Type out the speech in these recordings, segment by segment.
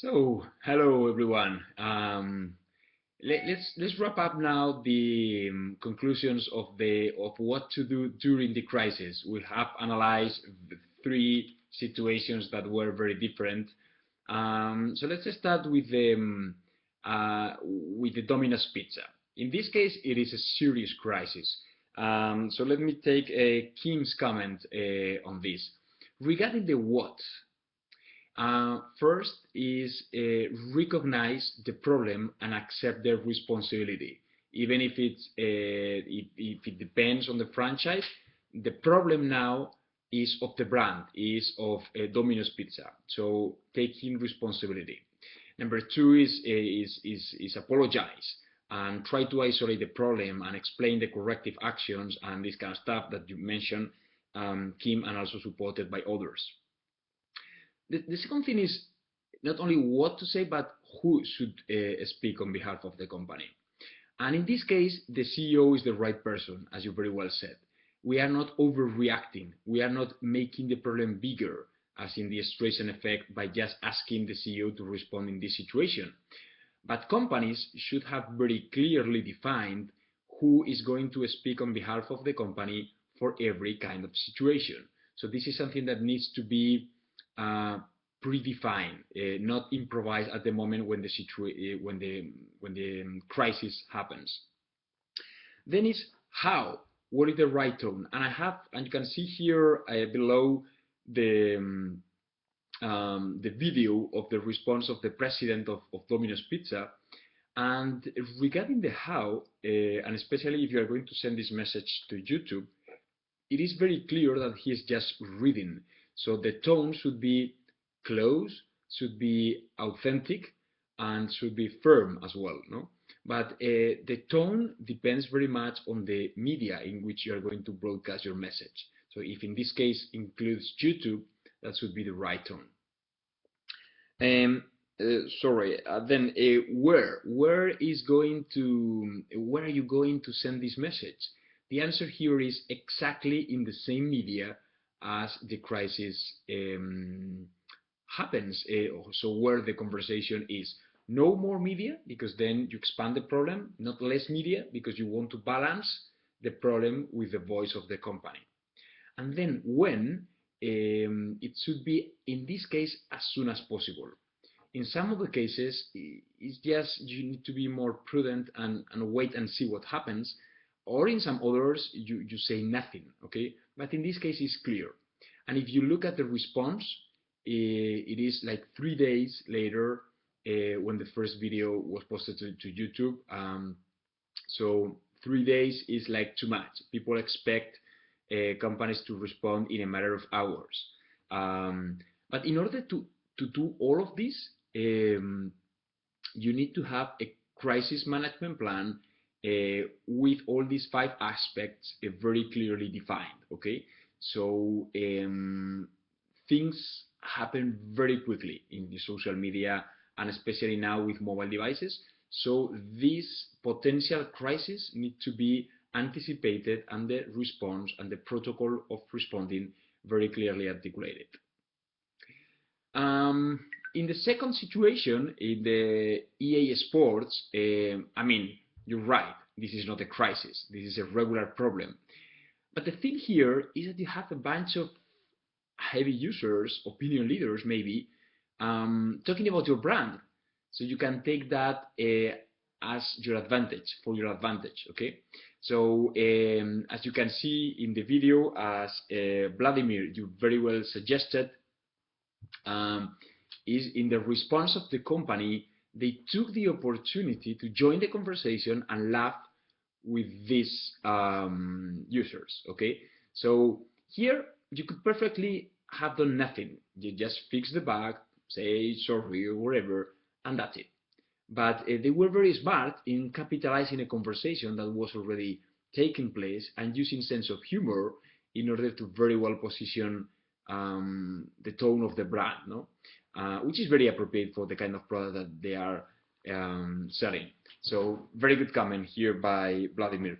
So, hello everyone. Let's wrap up now the conclusions of what to do during the crisis. We have analyzed the three situations that were very different. So let's start with the Domino's Pizza. In this case, it is a serious crisis. So let me take Kim's comment on this. Regarding the what, first is recognize the problem and accept their responsibility. Even if if it depends on the franchise, the problem now is of the brand, is of Domino's Pizza. So taking responsibility. Number two is apologize and try to isolate the problem and explain the corrective actions and this kind of stuff that you mentioned, Kim, and also supported by others. The second thing is not only what to say, but who should speak on behalf of the company. And in this case, the CEO is the right person, as you very well said. We are not overreacting. We are not making the problem bigger, as in the Streisand effect, by just asking the CEO to respond in this situation. But companies should have very clearly defined who is going to speak on behalf of the company for every kind of situation. So this is something that needs to be uh, predefined, not improvised at the moment when the crisis happens. Then is how. What is the right tone? And you can see here below the video of the response of the president of Domino's Pizza. And regarding the how, and especially if you are going to send this message to YouTube, it is very clear that he is just reading. So the tone should be close, should be authentic, and should be firm as well. No, but the tone depends very much on the media in which you are going to broadcast your message. So if in this case includes YouTube, that should be the right tone. Sorry. Then where are you going to send this message? The answer here is exactly in the same media as the crisis happens. So where the conversation is. No more media because then you expand the problem. Not less media because you want to balance the problem with the voice of the company. And then when it should be in this case as soon as possible. In some of the cases, it's just you need to be more prudent and wait and see what happens. Or in some others, you say nothing, okay? But in this case, it's clear. And if you look at the response, it is like 3 days later when the first video was posted to YouTube. So 3 days is like too much. People expect companies to respond in a matter of hours. But in order to do all of this, you need to have a crisis management plan with all these five aspects very clearly defined. Okay, so things happen very quickly in the social media and especially now with mobile devices. So this potential crisis need to be anticipated and the response and the protocol of responding very clearly articulated. Um, in the second situation, in the EA Sports, I mean, you're right. This is not a crisis. This is a regular problem. But the thing here is that you have a bunch of heavy users, opinion leaders maybe, talking about your brand. So you can take that as your advantage, for your advantage, okay? So as you can see in the video, as Vladimir, you very well suggested, um, is in the response of the company, they took the opportunity to join the conversation and laugh with these users, okay? So here you could perfectly have done nothing. You just fix the bug, say sorry or whatever, and that's it. But they were very smart in capitalizing a conversation that was already taking place and using sense of humor in order to very well position the tone of the brand, no? Which is very appropriate for the kind of product that they are selling. So very good comment here by Vladimir.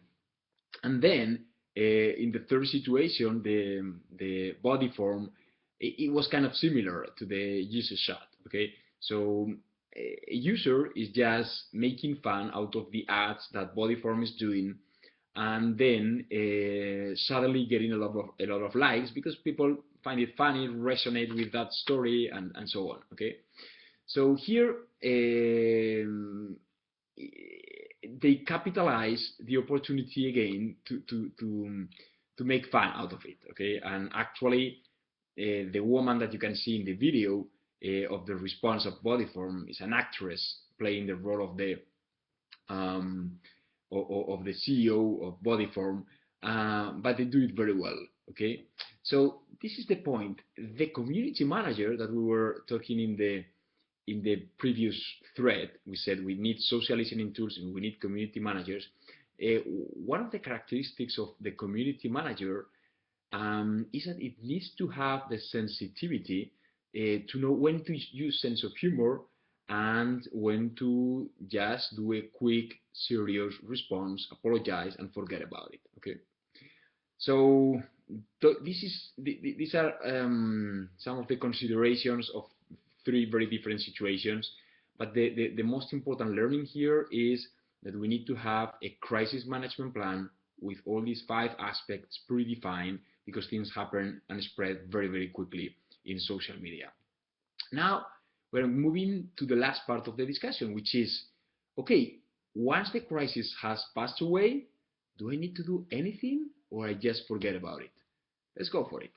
And then in the third situation, the body form, it was kind of similar to the user shot. Okay, So a user is just making fun out of the ads that Bodyform is doing, and then suddenly getting a lot of likes because people find it funny, resonate with that story, and so on. Okay, so here they capitalize the opportunity again to make fun out of it. Okay, and actually the woman that you can see in the video of the response of Bodyform is an actress playing the role of um, the CEO of Bodyform, but they do it very well. Okay, so this is the point. The community manager that we were talking in the previous thread, we said we need social listening tools and we need community managers. One of the characteristics of the community manager is that it needs to have the sensitivity to know when to use sense of humor and when to just do a quick, serious response, apologize, and forget about it. Okay. So these are some of the considerations of three very different situations. But the most important learning here is that we need to have a crisis management plan with all these 5 aspects predefined because things happen and spread very, very quickly in social media. Now, we're moving to the last part of the discussion, which is, okay, once the crisis has passed away, do I need to do anything or I just forget about it? Let's go for it.